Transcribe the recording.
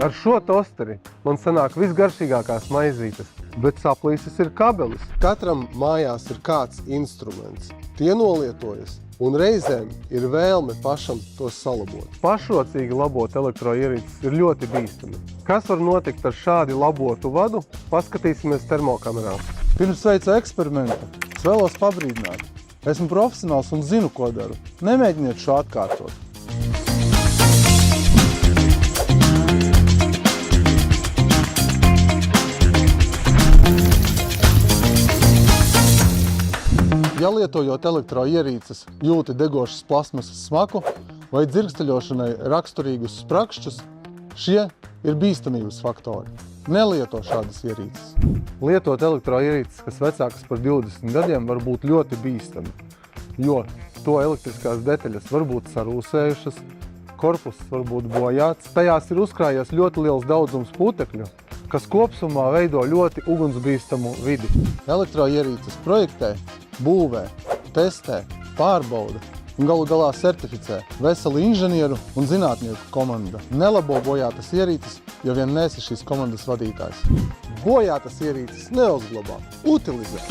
Ar šo tosteri man sanāk visgaršīgākās maizītes, bet saplīsis ir kabelis. Katram mājās ir kāds instruments. Tie nolietojas, un reizēm ir vēlme pašam tos salabot. Pašrocīgi labot elektroierīces ir ļoti bīstami. Kas var notikt ar šādi labotu vadu? Paskatīsimies termokamerā. Pirms veicu eksperimentu, es vēlos pabrīdināt. Esmu profesionāls un zinu, ko daru. Nemēģiniet šo atkārtot. Ja lietojot elektroierīces jūti degošas plasmasas smaku vai dzirksteļošanai raksturīgus sprakšķus, šie ir bīstamības faktori. Nelieto šādas ierīces. Lietot elektroierīces, kas vecākas par 20 gadiem, var būt ļoti bīstami, jo to elektriskās detaļas var būt sarūsējušas, korpuss var būt bojāts, tajās ir uzkrājies ļoti liels daudzums putekļu, kas kopsumā veido ļoti ugunsbīstamu vidi. Elektroierīces projektē, būvē, testē, pārbauda un galu galā certificē veseli inženieru un zinātnieku komanda. Nelabo bojātas ierīces, jo vien nesi šīs komandas vadītājs. Bojātas ierīces neuzglabā, utilizē.